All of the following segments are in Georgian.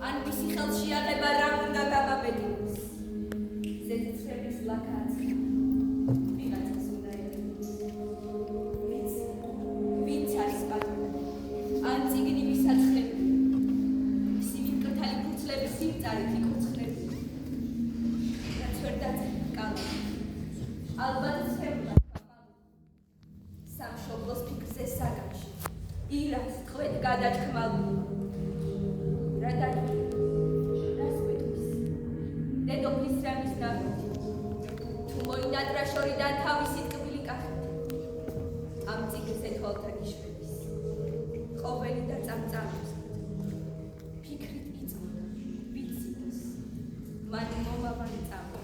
ან მისი ხელში აღება რა უნდა გამაბედინოს. ზედაცრების ლაქაც ვიღაცას უნდა ელეოს. ვინც არის პატრონი, ან წიგნი ვისაცხლები, ისინი მკრთალი ფურცლების სიმწარით იკოცხლები. რაც ვერ დაწერთ კალამი, ალბათ ცემლად სამშობლოს ფიქრზე საგანში, ირას ტყვედ გადაჭქმალული. რა დაიწყო, რას გვეტყვის, დედოფლის რამის ნაყოფი, თუ მოინადრა შორიდან თავისი ტკბილი კახეთი, ამ წიგნზე თვალთან იშვების, ყოველი და წამწამებს, ფიქრით იწმოდა, ვიციდოს, მან მომავალი წამო.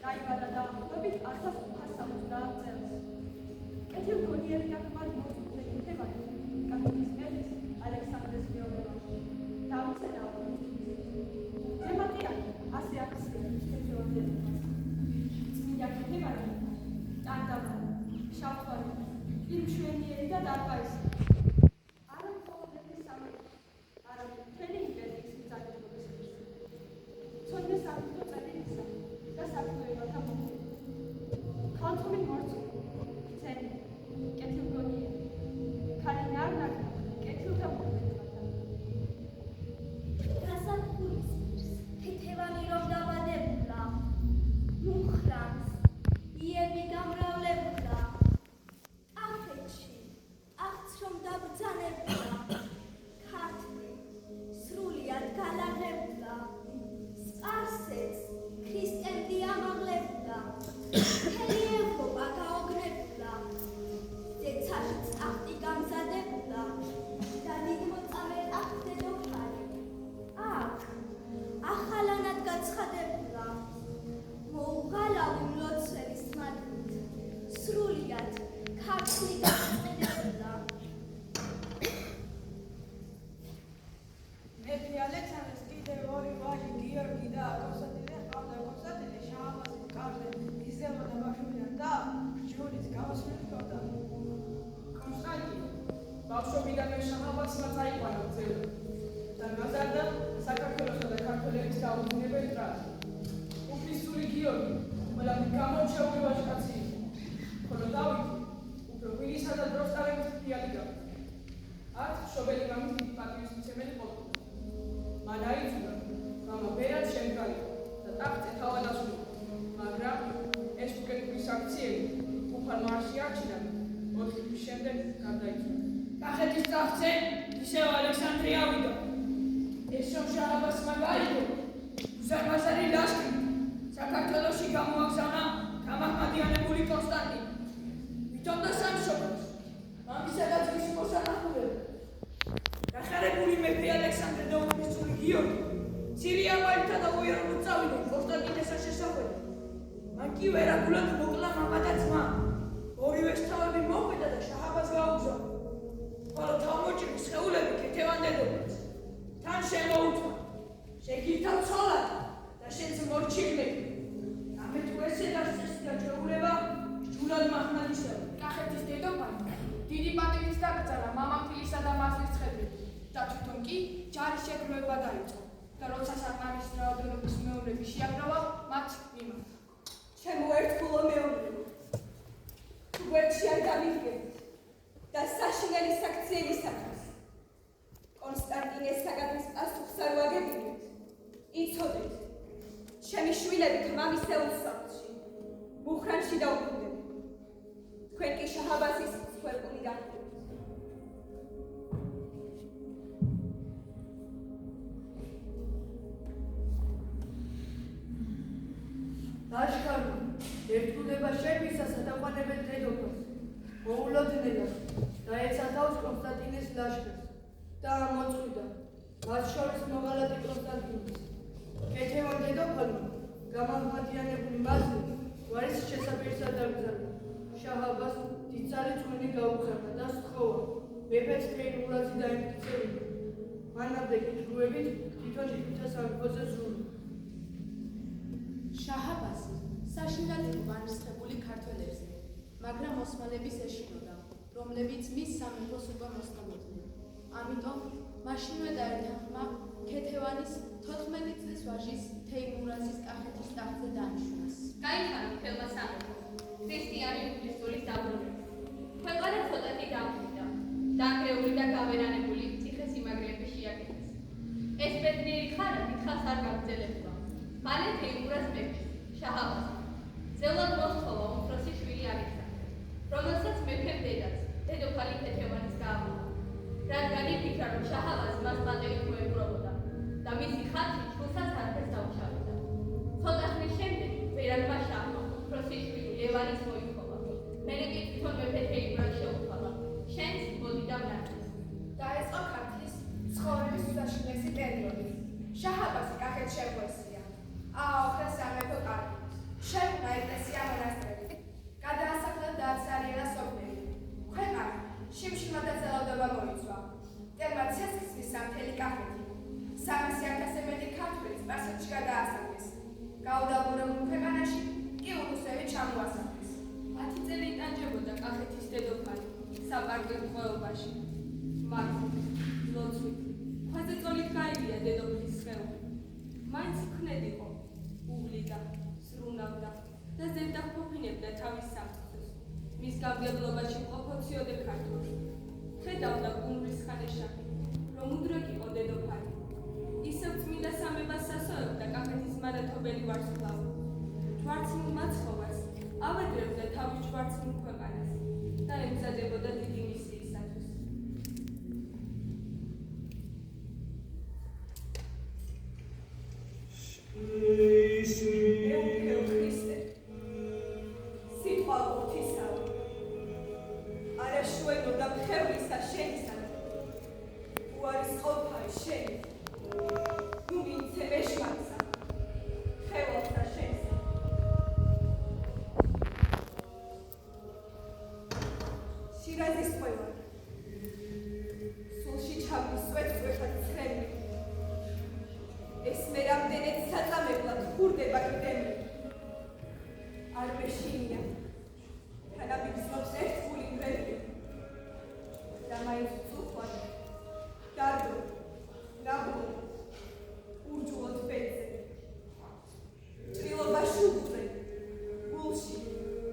დაიბადა და ამბობთ 1560 წელს. კეთილგონიერი გახმარი მოწმე ქეთევანი კათოლიკის მეფის ალექსანდრეს მეომრებაში. დაუწერა. ზემატია ასე აქცია კეთილგონიერი. წმინდა ქეთევანი ტანდამა შავთვარი იმშვენიერი და დარბაისი. არა მხოლოდ მეფის სამართლი, არამედ მთელი იმპერიის მიწაგებლის ხის. ცოდნა საფრთხო წერილისა და საფრთხოებათა მოხდა. ქალწული მორწმუნე, ცენი, კეთილგონიერი, ქალი ნარნაკი, კეთილთა მოქმედებათა. გასაფურის ქეთევანი რომ დაბადებულა, მუხრანს, იები გამრავლებულა, კახეთში, აღც რომ დაბრძანებულა, ქართლი, სრულიად გალაღებულა, სპარსეთს, ქრისტემდე ამაღლებულა, მთელი ევროპა გაოგნებულა, ზეცაშიც ტახტი გამზადებულა და დიდმოწამე ტახტ დედოფალი. აქ, ახალანად გაცხადებულა, მოუღალავი მლოცველის მადლით, სრულიად ქართლი გაწმენდებულა. მეფე ალექსანდრეს კიდევ ორი ვაჟი გიორგი და კონსტანტინე ჰყავდა. კონსტანტინე შააბასის კარზე იზრდებოდა ბავშვობიდან და ჯვრის გამოსვლით ჰქონდა. კონსტანტინე ბავშვობიდანვე შააბასმა წაიყვანა ძელი და გაზარდა საქართველოსა და ქართველების დაუძინებელ ტრადს. უფლისწული გიორგი ყველაფრით გამორჩეული ვაჟკაცი იყო, ხოლო დავითი უფრო ღვინისა და დროსტარების ფრიალი გახდა. არც მშობელი მამის დიდი პატივისმცემელი ყოფილა. მან აიძულა მამა ბერად შემდგარიყო და ტახტზე თავად ასულიყო, მაგრამ ეს უკეთური საქციელი უფალმა არ შეარჩინა. 4 თვის შემდეგ გარდაიცვალა. კახეთის ტახტზე ისევ ალექსანდრე ავიდა. ეს რომ შააბასმა გაიგო, უზარმაზარი ლაშქრით საქართველოში გამოაგზავნა გამაჰმადიანებული კონსტანტინე. ვითომდა სამშობლოს, მამისა და ძმის მოსანახულება. გახარებული მეფე ალექსანდრე და უფლისწული გიორგი ცირია ვალთა და უიაროდ წავიდნენ კონსტანტინესა შესახვედრად. მან კი ვერაგულად მოკლა მამა და ძმა. ორივე თავები მოხვედა და შააბას გაუგზავნა. ხოლო თავმოჭრილი სხეულები ქეთევან დედოფალს თან შემოუთმა, შეგირთავ ცოლად და შენს მორჩილები. ამე თუ ესე დასწეს და ჩვეულება ჯულად მაჰმადისევა. კახეთის დედოფალი დიდი პატივით დაკრძალა მამამთილისა და მასლის ცხედრით და თვითონ კი ჯარის შეგროვება დაიწყო და როცა საკმარის რაოდენობის მეომრები შეაგროვა, მათ მიმართა. ჩემო ერთგულო მეომრებო, თუ გვერდში არ გამიგებთ და საშინელი საქციელისათვის კონსტანტინეს საგანძის პასუხს არ ვაგებინებთ, იცოდეთ, ჩემი შვილები მამისეულ სახლში, მუხრანში დაუბრუნდებით. თქვენ კი შააბასის მსხვერპლი გახდებით. ლაშქარი ერთგულება შეგვისა სათაყვანებელ დედოფალს, მოულოდნელად დაეცა თავს კონსტანტინეს ლაშქარს და ამოწყვიდა, მათ შორის მოღალატე კონსტანტინეს. ქეთევან დედოფალმა გამაჰმადიანებული მაზლი გვარის შესაბირსად დაკრძალა. შააბას დიდძალი წვენი გაუგზავნა და სთხოვა, მეფეც თეიმურაზი დაემტკიცებინა. მანამდე კითხულებით თვითონ იქვთა სამეფოზე ზრუნვა. შააბასი საშინლად იყო განრისხებული ქართველებზე, მაგრამ ოსმალების ეშინოდა, რომლებიც მის სამეფოს უკვე მოსწამოდნენ. ამიტომ მაშინვე დაეთანხმა ქეთევანის 14 წლის ვაჟის თეიმურაზის კახეთის ტახტზე დანიშნას. გაითარა მთელმა სამეფომ ქრისტიანი უფლისწულის დაბრუნება. ქვეყანა ცოტათი დამკვიდრდა. დანგრეული და გავერანებული ციხესიმაგრეები შეაკეთეს. ეს ბედნიერი ხანა დიდხანს არ გაგრძელებულა. მალე თეიმურაზ მეფეს, შაჰ-აბასმა, ძელად მოსთხოვა უმცროსი შვილი ალექსანდრე, რომელსაც მეფემ დედაც, დედოფალი ქეთევანის გააბრუნა. რადგან იფიქრა, რომ შაჰ-აბასი მას პატივით მოეპყრობოდა და მისი ხალხი ჩხუბსაც არაფერს დაუშავებდა. ცოტა ხნის შემდეგ ვერანმა შაჰმა უმცროსი შვილი ლევანის მოითხოვა. მერე კი თვითონ მეფე თეიმურაზს შეუცვალა. შენს მოდი და ვნახეს. დაეწყო ქართლის ცხოვრების უსაშინლესი პერიოდი. შაჰ-აბასი კახეთს შეუესია. ააოხრა სამეფო კარგი. შექმნა ეკლესია მონასტრები. გადაასახლა და აცარიელა სოფლები. ქვეყანა შიმშილმა და ძალადობა მოიცვა. მტერმა ცეცხლს მისცა მთელი კახეთი. 300,000-ზე მეტი ქართველი სპარსეთში გადაასახლეს. გაუდაბურებულ ქვეყანაში კი რუსები ჩამოასახლეს. 10 წელი იტანჯებოდა კახეთის დედოფალი საპარკე ღვეობაში. მაგრამ ლოცვით, ქვაზე წოლით გაივია დედოფლის სხეული. მაინც ქმნედიყო, უვლიდა, სრუნავდა და ზევდა ფოფინებდა თავის სამწყსოს. მის გამგებლობაში მყოფოციოდე ქართველს. ხედავდა გუნრის ხანეშახი, რომ უდრეკ იყო დედოფალი. ისევ წმინდა სამებას სასწორებდა კახეთის მარათობელი ვარსკვლავი. ჯვარცმულ მაცხოვარს ავედრებდა თავის ჯვარცმულ ქვეყანას და ემზადებოდა დიდი მისიისათვის. ეუფეო ქრისტე, სიტყვა ღვთისაო, არაშუენო და მხევლისა შენისადმი, უარის ყოფაი შენი, ნუ მიცე მეშმარისა, ხევალთა შენსა. შირაზის ყველა, სულში ჩამისვეთ წვეთად ცხენი, ეს მე რამდენად საწამებლად ხურდება კიდემი. არ მეშინია, თანამიგზნობს ერთგული მრევლი. და მაინც წუხვად, დარდო, ნაბლო, ურჯულოთ ბედზე. ჭრილობა შუბლზე, გულში,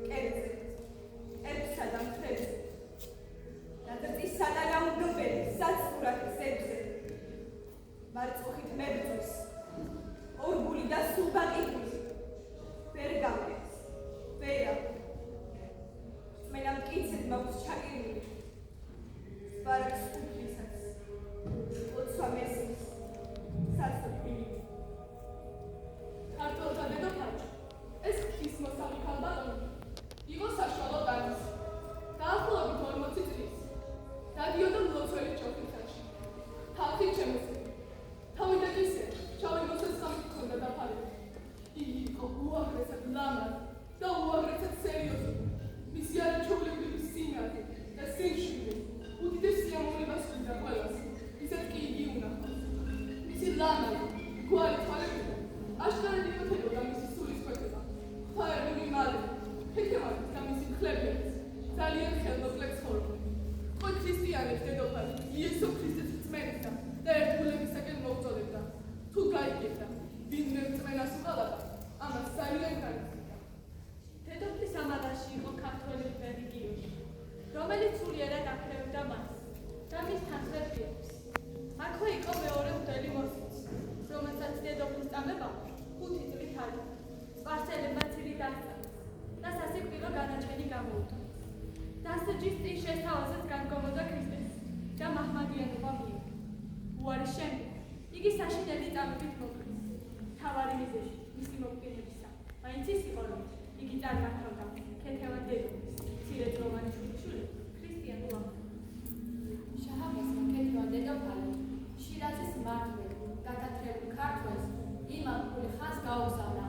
კერძზე, ერთხსა და მთებზე. ნადრწისა და ნაუნდობელი საცურად გზებზე. მარწუხით მებრძოლს, ორგული და სულ გაყიდვის, ვერ გამგებს, ვერა. რწმენა მტკიცედ მაქვს ჩაკირული, სპარგს უფლისაც, ოცვა მესის, სასოფლი. ქართველთა დედოფალი, ეს ღვთისმოსავი ქალბატონი, იყო საშუალო ტანის. დაახლოებით 40 წლის. დადიოდა მლოცველის ჭოხისაში. თალხით შემოსილი. თავიდან ისე, შავი მოსესხამით ჰქონდა დაფარული. იგი იყო უაღრესად ლამაზი და უაღრესად სერიოზული. მისი არაჩვეულებრივი სინათლე და სინშვიდე უდიდეს სიამოვნებას ხვდა ყველას, ვისაც კი იგი უნახავს. მისი ლამაზი, გვარი თვალებიდან აშკარად იმოქმედებოდა მისი სულის კვეთება. ღვთაები მიმალე, ქეთევანის და მისი მხლებელიც ძალიან ხელმოკლე ცხოვრობდნენ. თქვენ ქრისტიანებს დედოფალი იესო ქრისტეს რწმენისა და ერთგულებისაკენ მოუწოდებდა. თუ გაიგებდა, ვინმე რწმენას უყალატა, ამას ძალიან განიცდიდა. დედოფლის ამაღაში იყო ქართველი რელიგიოში, რომელიც სულიერად აკრევდა მას და მის თანხლებს. აქვე იყო მეორე მღვდელი მოსიც, რომელსაც დედოფლის წამება 5 წლით არის. სპარსელებმა ცილი დასწავლეს და სასიკვდილო განაჩენი გამოუწვეს. დასაჯის წინ შესთავაზეს განკომოდა ქრისტეს და მაჰმადიანობა მიიღო. უარის შემდეგ იგი საშინელი წამებით მოკლეს. მთავარი მიზეზი მისი მოკლინებისა მაინც ის იყო, რომ იგი წარმართავდა ქეთევან დედოფლის მცირეწლოვანი შვილიშვილი ქრისტიანულ აღზრდას. შაჰ-აბასმა ქეთევან დედოფალი შირაზის მმართველ გადათრებულ ქართველს იმავე ხანს გაუგზავნა.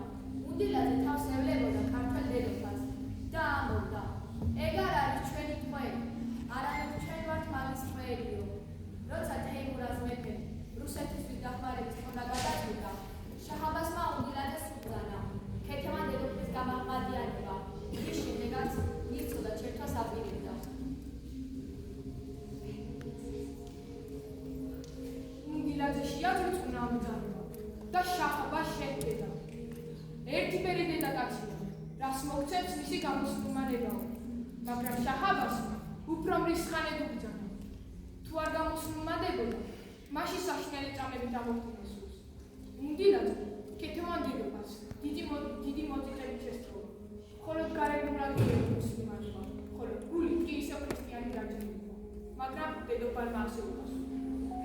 უნდილაძე თავს ევლებოდა ქართველ დედოფალს და ამბობდა: ეგ არ არის ჩვენი ტყვე, არამედ ჩვენ ვართ მამის ტყვეებიო. როცა თეიმურაზ მეფე რუსეთისთვის დახმარების თქმა გადაწყვიტა, შაჰ-აბასმა უნდილაძეს უბრძანა ქეთევან დედოფლის გამაყენება ეშია წუნა ამძარმა და შახაბა შედგება. ერთი პერი დედაკაცია, რას მოგცემს მისი გამოსულმანებაო, მაგრამ შახაბას უფრო მრისხანედ უბრძანა. თუ არ გამოსულმანდებოდა, მაშინ საშინელი წამებით ამოხდინოსულს. უნდილად ქეთევან დედოფალს დიდი მოწიწებით შესწავლა, ხოლო გარეგნულად მუსლიმანმა, ხოლო გულით კი ისევ ქრისტიანი გაჩნდა. მაგრამ დედოფალმა ასე უკასულა.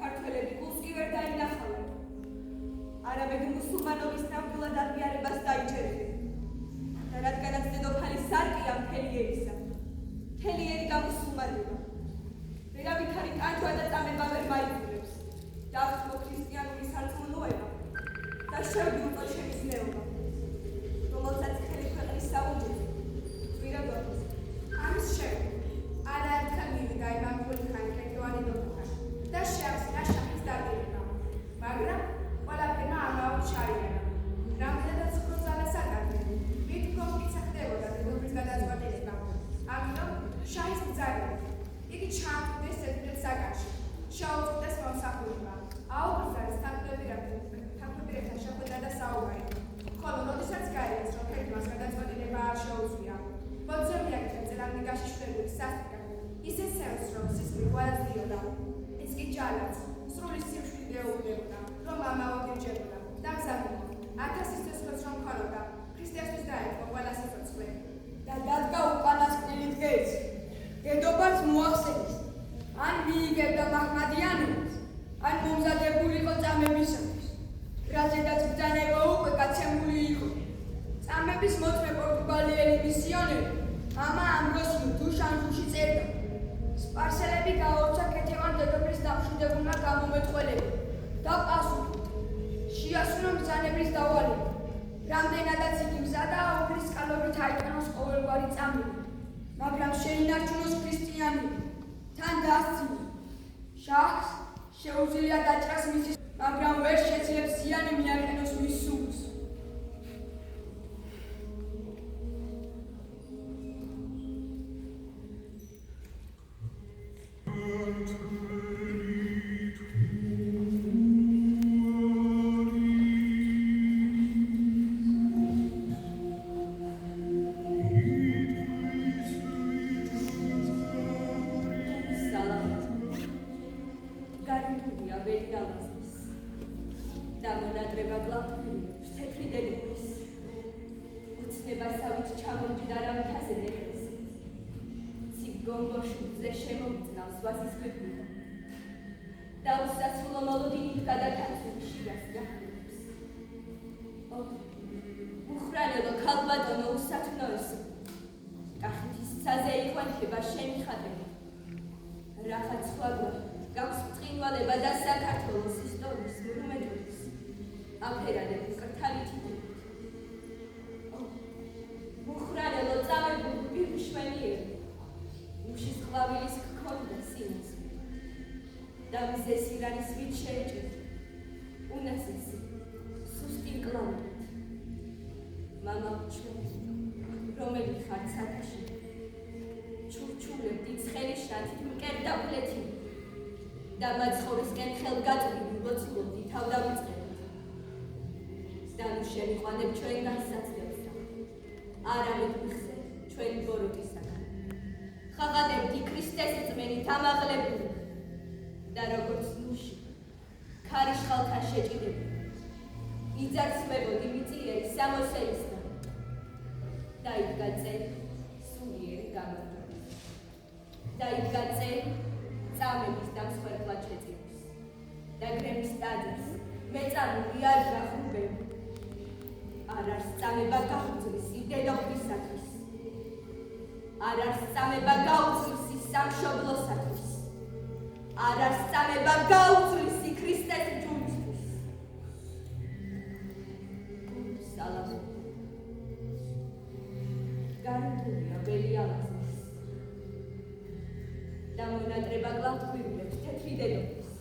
ქართველები გულს კი ვერ დაინახავენ. არამედ მუსულმანობის ნამდვილად აღიარებას დაიჭერდნენ. და რადგანაც დედოფალი სარკია მთელი ერისა, მთელი ერი გამუსულმანდება. ვერავით არის ტანჯვა და წამება ვერ მაიძულებს. დავთმო ქრისტიანული სარწმუნოება და შევდიუტო შემიძლეობა, რომელსაც ხელი ქვეყნის საუნჯეზე წვირა გვაქვს. ამის შემდეგ არაერთხელ მივიდა იმამული ხანი ქეთევანი დედოფალს და შეახსნა შაჰის დადენება, მაგრამ ყველაფერმა ამაოდ ჩაიგარა. რამდენადაც უფრო ძალას აკარგებდა, მით უფრო მტკიცე ხდებოდა დედოფლის გადაწყვეტილება. ამიტომ შაჰის ბრძანებით იგი ჩაამტკიცეს ზედმეტ საკანში, შეუწყდეს მომსახურება, აუგზავნეს თანხმდებირებთან შეხვედრა და საუბარი. ხოლო როდესაც გაიგეს, რომ ქეთევანს გადაწყვეტილება არ შეუძლია, ბოძებიაკეთებ წერამნიგაში შვედური სასტიკად, ისე სევს, რომ სისხლი გვარაზდიოდა. ის კი ჯალაც, სრული სიმშვიდე ეუბნებოდა, რომ ამაოდ ირჯებოდა და მზადდება. 1000 სიცოცხლეს რომ ქონოდა, ქრისტესთვის დაეთმო ყველა სიცოცხლე. და დადგა უკანასკნელი დღეს. დედოფალს მოახსენეს, ან მიიგებდა მაჰმადიანობას, ან მომზადებულიყო წამებისათვის, რაზედაც ბრძანება უკვე გაცემული იყო. წამების მოწმე პორტუგალიელი მისიონერი მამა ამბროსიო დუშანბუში წერდა. სპარსელები გააუცა ქეთევან დედოფლის დამშვიდებულმა გამომეტყველება და პასუხით შეასრულა ბრძანების დავალება. რამდენადაც იგი მზადა აურის სკალობით აიტანოს ყოველგვარი წამები, მაგრამ შეინარჩუნოს ქრისტიანობა, თან დაასწინა. შაჰს შეუძლია დაჭრას მისი, მაგრამ ვერ შეძლებს ზიანი მიაყენოს მის სულს. უხრანელო ქალბატონო უსათნოესო, კახეთის ცაზე იყვანთება შენი ხატები. რახაც სხვაგვა გაქვს ბრწყინვალება და საქართველოს ისტორიის მრუმედობის აფერადები კრთალით იდებით. უხრანელო წამებული პირმშვენიერი, უშის ყვავილის გქონდა სინაცვლე და მზეს ირანის ვით შეეჭრით, უნასესი სუსტი მკლავებით. მამა ჩვენ, რომელიც ხარ ცაკაში, ჩურჩულებდი ცხელი შნათით მკერდაფლეთი და მაცხოვრისკენ ხელგაწვრივი ლოცულობდი თავდავიწყებით. და ნუ შემიყვანებ ჩვენ განსაცდელსა, არამედ მიხსენ ჩვენი ბოროტისაგან. ხაღადებდი ქრისტეს რწმენით ამაღლებული და როგორც ნუში, ქარიშხალთან შეჭიდები, იძარცმებოდი მიწიერი სამოსელისგან. დაიდგა წელი სულიერი გამარჯვების. დაიდგა წელი წამების დამსხვერპლად შეწირვის. და გრემის ტაძარს მეწამული არ გახურბები. არ არის წამება გაუძლისი დედოფლისათვის. არ არის წამება გაუძლისი სამშობლოსათვის. არ არის წამება გაუძლისი ქრისტეს ჯუნისთვის. სალამი. გარანტულია ველი ალაზნის. და მონატრება გლავთქვირულებს თეთრი დედოფლის.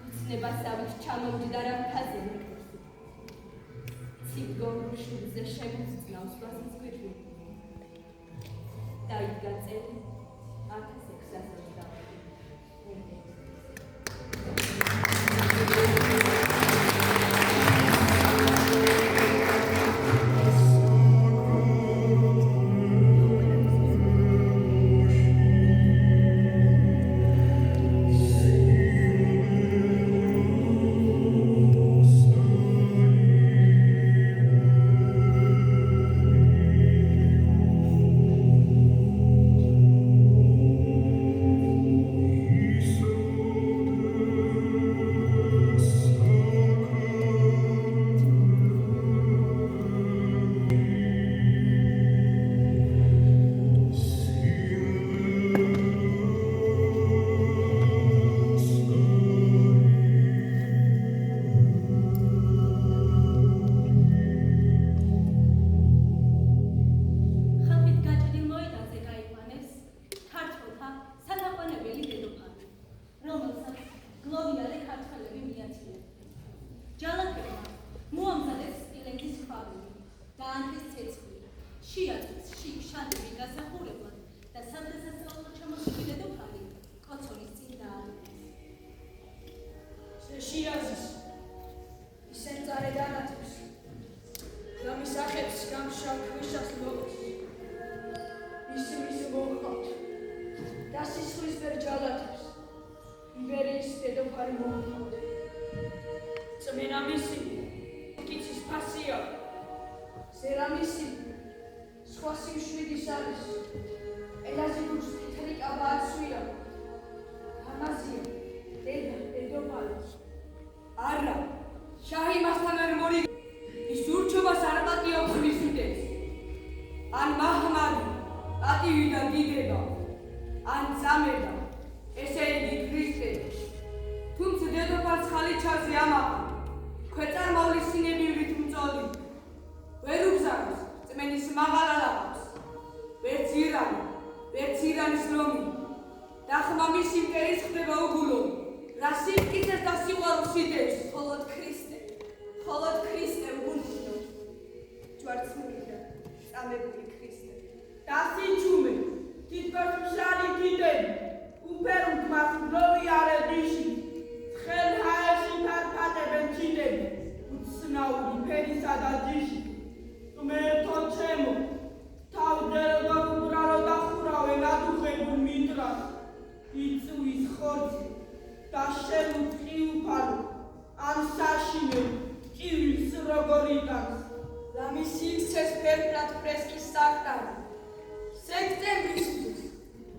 ოცნებასავით ჩამომჯდარა მთაზე მეკროსი. ციგონურ შუბლზე შემოწნავს ვასის გვირგვინი. დაიდგა წელი 1620. არის. ელაზი გულს წითელი კაბა აცვია. ამაზია დედოფალი. არა, შაჰი მასთან არ მორი. ის ურჩობას არ პატიობს მის უდებს. ან მაჰმადი პატივიდან დიდება, ან წამება, ესე იგი ქრისტე. თუმცა დედოფალს ხალი ჩარზე ამაყი, ქვეწარმავლის სინებივრით მწოლი. ვერ უბზაროს წმენის მაღალ ალაყებს, ვერც ირანის ლომი. და ხმა მის იმპერიის ხდება უგულო, რა სიმტკიცეს და სიყვარულს იდევს. მხოლოდ ქრისტე უგუნდო. ჯვარცმული და წამებული ქრისტე. დასიჩუმე, თითქოს მშრალი დიდები, უფერუნ მას ლომი არებიში. თხელ ჰაერში ფარფატებენ ჩიტები, უცნაური ფერისა და ჯიში. ღმერთო ჩემო, თავდერო და უბრალო დახურავენ ადუღებულ მიტრას. იწვის ხორცი და შემუწყი უფალო, ან საშინელ ჭივილს როგორ იტანს. ლამის იქცეს ფერფლად ფრესკის საყდარი. სექტემბრის უსის,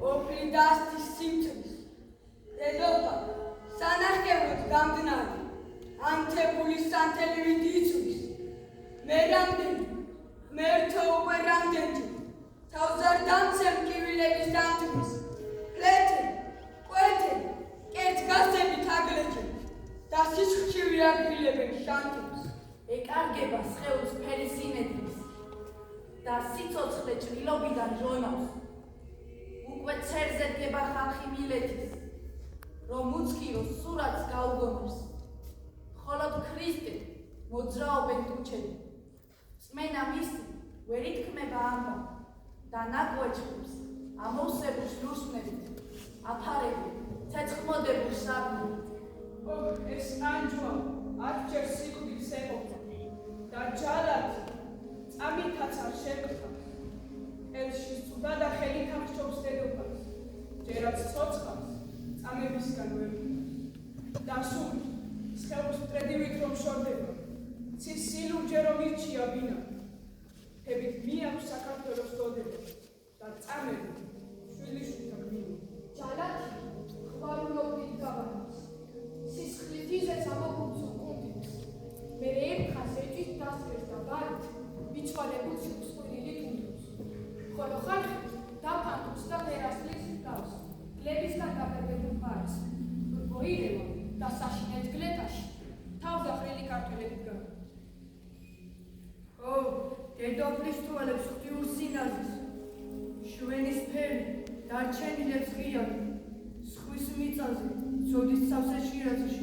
ოფლი დასტის სიმწრის. დედოფალ, სანახევროდ გამდნარი, ანთებული სანთელივით იწვის. მე რამდენი, ღმერთო უკვე რამდენი, თავს არ დამცემ კივილების დამთმის. ფლეთენ, კვეთენ, კეთგასებით აგლეჯენ და სისხლში აგრილებენ შანთებს. ეკარგება სხეულს ფერი სიმედრის და სიცოცხლე ჭრილობიდან ჟონავს. უკვე ცერზე დგება ხალხი მილეთის, რომ უცქიროს სურათს გაუგონებს. მხოლოდ ქრისტე მოძრაობენ ტუჩები. წმენა მისი ვერ ითქმება ამბა და ნაკვეჭებს ამოვსებულ შრუსნებით აფარებენ ცეცხლმოდებულ საბნით. ეს ანჯვა არჩევ სიკვდილს ეყოფა და ჯალათი წამითაც არ შეკრთა. ელში წუდა და ხელით აღჭობს დედოფალს, ჯერაც ცოცხალს წამებისგან ვერ უთავს. და სულ სხეულს მტრედივით რომ შორდება, ცის სილურჯე რომ ირჩია ბინა. თებით მიაქვს საქართველოს დოდება და წამები შვილიშვილთა გმინა. ჯალათი ხვარულობით გავარდს, სისხლით იზეც ამოგუცო კუნთებს. მე ერთხას ეჭვით დასვეს და ბარით მიცვალებულ სიყვარულით უნდობს. ხოლო ხალხი დაფანტობს და ვერასდროს გავს, გლებისგან გაბებებულ ფარს. რგოირევა და საშინელ გლეტაში თავდახრილი ქართველებით გავა. ო, დედოფლის თვალებს ღვთიურ სინაზის, შვენის ფერი დარჩენილებს ღიად, სხვის მიწაზე, ცოდის სავსე შირაზში,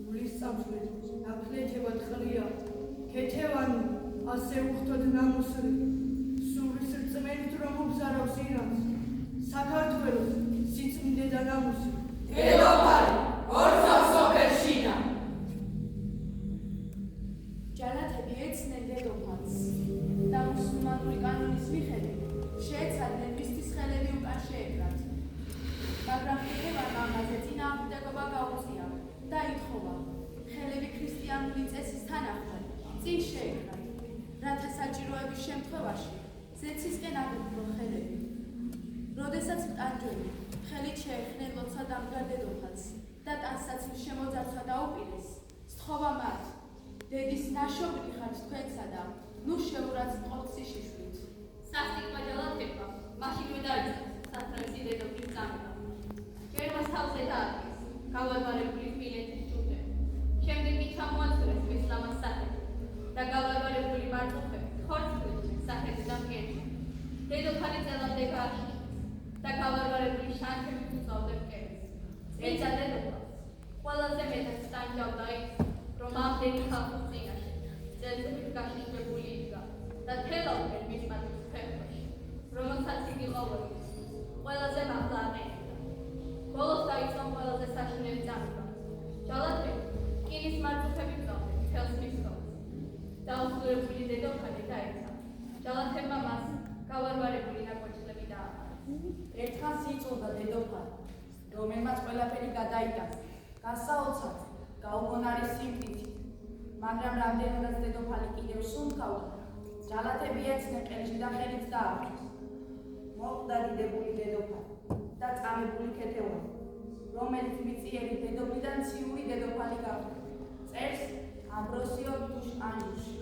გულის წამსვლით აფლეთება თხრია, ქეთევანი ასე უხდოდ ნამუსრი, სულის რწმენით რომ უბზარავს ირანს, საქართველოს სიწმინდე და ნამუსი. დედოფალი, ორსავ სოფელშინა. ჯალათები ეცნენ დედოფალს და მუსულმანური კანონის მიხედვით შეეცადნენ მისთვის ხელები უკან შეეკრათ. მაგრამ ქეთევანმა ამაზე წინააღმდეგობა გაუწია და ითხოვა ხელები ქრისტიანული წესის თანახმად წინ შეეკრათ, რათა საჭიროების შემთხვევაში ზეცისკენ აღეფრო ხელები. როდესაც მტანჯველი ხელით შეეხნენ ლოცვა დამდგარ დედოფალს და ტანსაცმლის შემოძარცვა დაუპირეს, სთხოვა მათ, დედის ნაშოვნი ხართ თქვენსა და ნუ შეურაც მყოფ სიშიშვით. სასტიკმა ჯალათებმა მაშინვე დაიწყეს სასწრაფო დედოფლის წამება. ჯერმას თავზე დაადგეს გავარვარებული თბილეთის ჯუჯები. შემდეგ კი ჩამოაცურეს მისლამას სახელი და გავარვარებული მარწუხები ხორცქვილში სახელიდან მიეჩნდა. დედოფალი წელამდე გააშიშა და გავარვარებული შანქები უწავდა მკერდს. წმინდა დედოფალს ყველაზე მეტად სტანჯავდა ის, რომ ამდენი ხალხის წინაშე წელწებით გაშიშვლებული იდგა და თელავდნენ მის მატრის ფერფლში, რომელსაც იგი ყოველთვის ყველაზე მაღლა აყენებდა. ბოლოს დაიწყო ყველაზე საშინელი წამება. ჯალათები რკინის მარწუხები გზავდნენ მთელს მის ხელს. დაუსრულებული დედოფალი დაეცა. ჯალათებმა მას გავარვარებული ნაკვეჭლები დააფარეს. ერთხანს იწოდა დედოფალი, რომელმაც ყველაფერი გადაიტანს, გასაოცარ, გაუგონარი სიმტკიცით. მაგრამ რამდენადაც დედოფალი კიდევ სუნთქავდა, ჯალათები ეცნენ ყელში და ხელით დააბრუნეს. მოკვდა დიდებული დედოფალი და წამებული ქეთევანი, რომელიც მიწიერი დედოფლიდან ციური დედოფალი გახდა. წერს ამბროსიო დუშ-ანიში.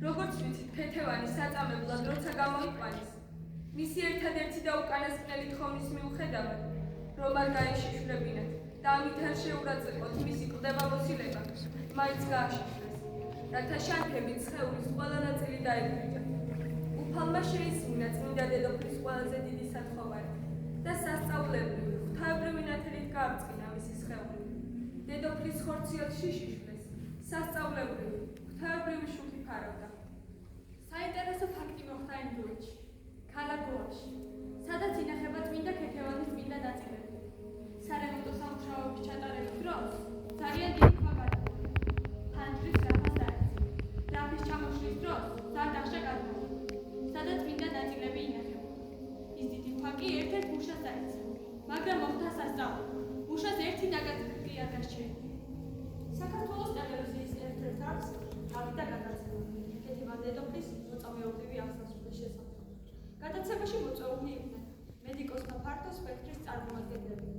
როგორც ვიცით, ქეთევანი საწამებლად როცა გამოიყვანეს, მისი ერთადერთი და უკანასკნელი თხოვნის მიუხედავად, რომ არ გაეშიშვლებინათ და ამით არ შეურაცხყოფოთ მისი კლდება-მოსილება, მაინც გააშიშვლეს, რათა შანთებით სხეულის ყველა ნაწილი დაებრიჯა. უფალმა შეისმინა წმინდა დედოფლის ყველაზე დიდი სათხოვარი და სასწაულებრივი, ღვთაებრივი ნათელით გაამწყინა მისი სხეული. დედოფლის ხორციად შიშიშვლეს, სასწაულებრივი, ღვთაებრივი შუქი ფარავდა. საინტერესო ფაქტი მოხდა იმ დროებში, ქალაქ გოაში, სადაც ინახება წმინდა ქეთევანის წმინდა ნაწილები. სარემონტო სამუშაოების ჩატარების დროს ძალიან დიდი ქვა გადმოვა. ფანჯრის რაფას დაეცა. რაფის ჩამოშლის დროს ზარდახშა გადმოვა, სადაც წმინდა ნაწილები ინახება. ის დიდი ქვა კი ერთ-ერთ მუშას დაეცა, მაგრამ მოხდა სასწაული. მუშას ერთი ნაგაზი კი არ დასჩენია. საქართველოს ტელევიზიის ერთ-ერთ არხს გავიდა გადაცემა ქეთევან დედოფლის მოწამეობრივი აღსასრულის შესახებ. გადაცემაში მოწვეულნი იყვნენ მედიკოსთა ფართო სპექტრის წარმომადგენლები,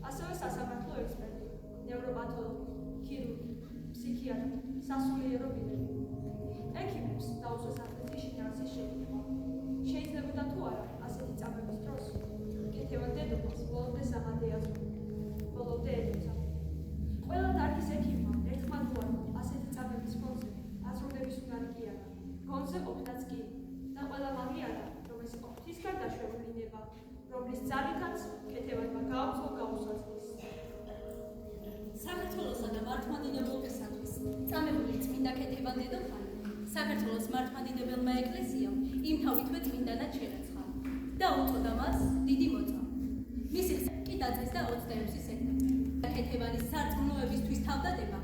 ასევე სასამართლო ექსპერტი, ნევროპათოლოგი, ქირურგი, ფსიქიატრი, სასულიერო ბიძები. ექიმებს დაუშვეს ასეთი შინაარსის შეკითხვა. შეიძლებოდა თუ არა ასეთი წამების დროს ქეთევან დედოფალს ბოლომდე სამადე აზრდა, ბოლომდე ედოცა. ყველა დარგის ექიმმა ერთმანეთად ასეთი წამების ფონზე აზროვნების უნარი კი არა, გონზე ყოფნაც კი და ყველა მაგიარა, რომ ეს ყოფთისგან დაშვებული ნება, რომლის ძალითაც ქეთევანმა გააუწყო გაუსაზღვის. საქართველოსა და მართლმადიდებელთათვის წამებული წმინდა ქეთევან დედოფალი საქართველოს მართლმადიდებელმა ეკლესიამ იმთავითვე წმინდანად შერაცხა და უწოდა მას დიდი მოწამე. მისი კი დაწერა 26 სექტემბერს. ქეთევანის სარწმუნოებისთვის თავდადება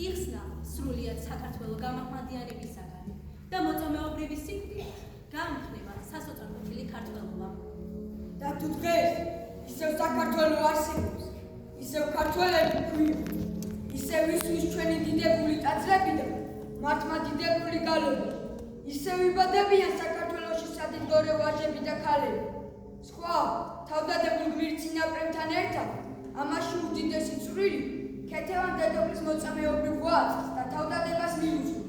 იხსნა სრულიად საქართველოს გამაჰმადიანებისაგან და მოწამეობრივი სიკვდილით გაამხნევა სასოწარკვეთილი ქართველობა. და თუ დღეს ისევ საქართველო არსებობს, ისევ ქართველები გვიყვართ, ისევ ისვის ჩვენი დიდებული ტაძრები და მართლმადიდებლური გალობი, ისევ იბადებიან საქართველოში სადიდორო ვაჟები და ქალები. სხვა თავდადებულ ღირსწინაპრებთან ერთად ამაში უდიდესი წვლილი ქეთევან დედოფლის მოწამეობრივ ღვაწლს და თავდადებას მიუძღვის.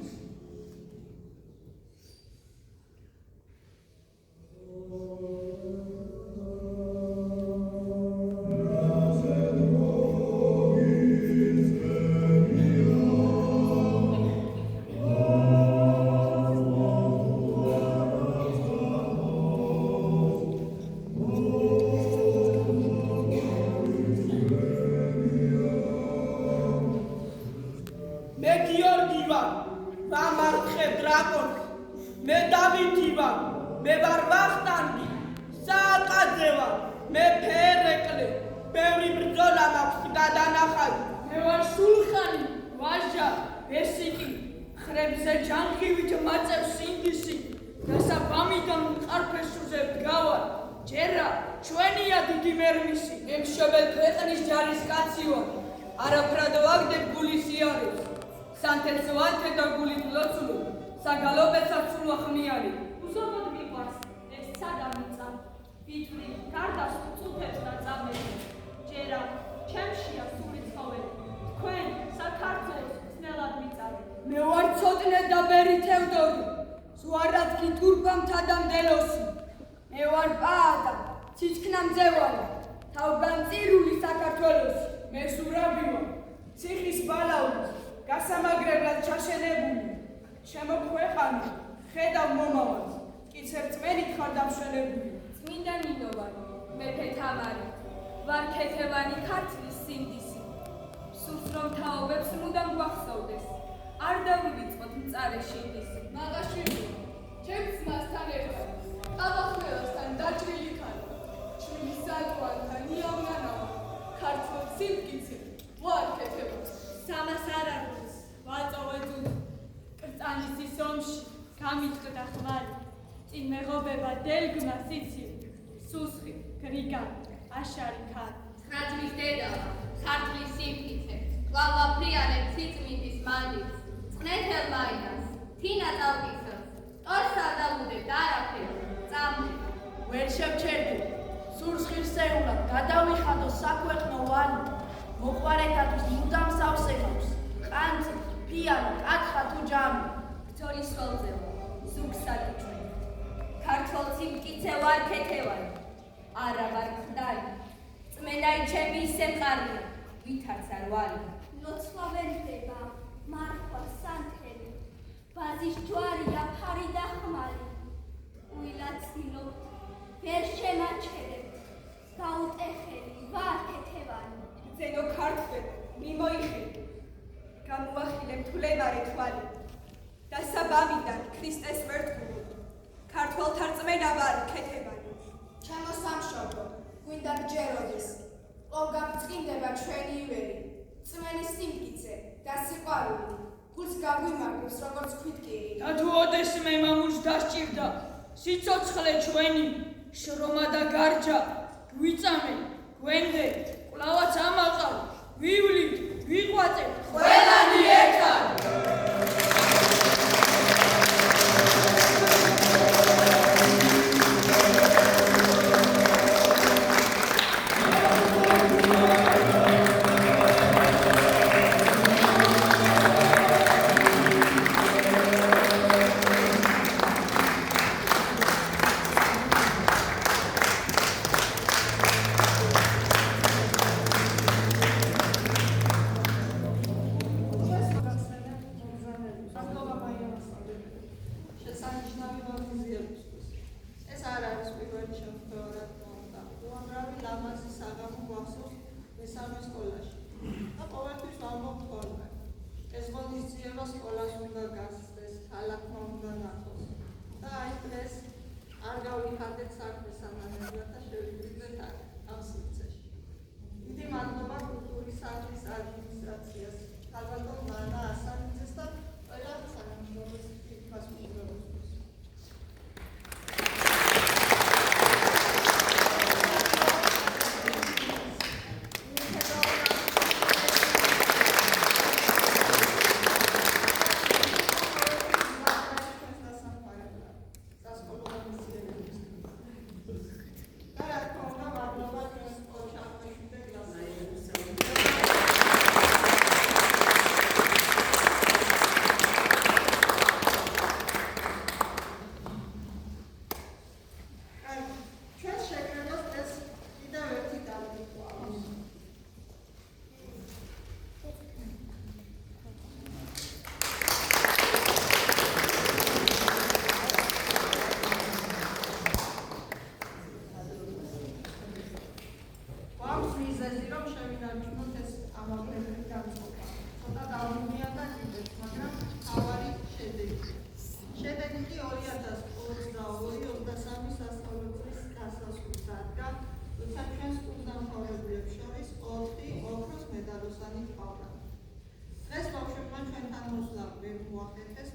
თოლის ხოლზე ვარ ქეთევანი, არა ვარ ხდალი. წმენდაი ჩემი ისე მყარია, ვითარც არ ვალი. ლოცვა ვერ ხდება, მარხვა სანთელი, ბაზის ჯვარია ფარი და ხმალი. უილაცილობთ, ვერ შემაჩერებთ, გაუტეხელი ვარ ქეთევანი. ძენო ქართველ, მიმოიხედი, გამოახილე მთლევარე თვალი და საბამიდან ქრისტეს ვერთხული, ქართველთა რწმენა ვარ ქეთევანი. ჩემო სამშობლო, გვინდა გჯეროდეს, ყო გაგწყინდება ჩვენი ივერი, წმენის სიმტკიცე და სიყვარული, გულს გაგვიმაგრებს როგორც ქვითკირი. და თუ ოდეს მე მამულს დასჭირდა, სიცოცხლე ჩვენი, შრომა და გარჯა, გვიწამე, გვენდეთ, კვლავაც ამაყალ, ვივლით, ვიყვაწებთ, ყველანი ერთად.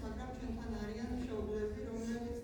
მაგრამ ჩვენთან არიან მშობლები, რომლებიც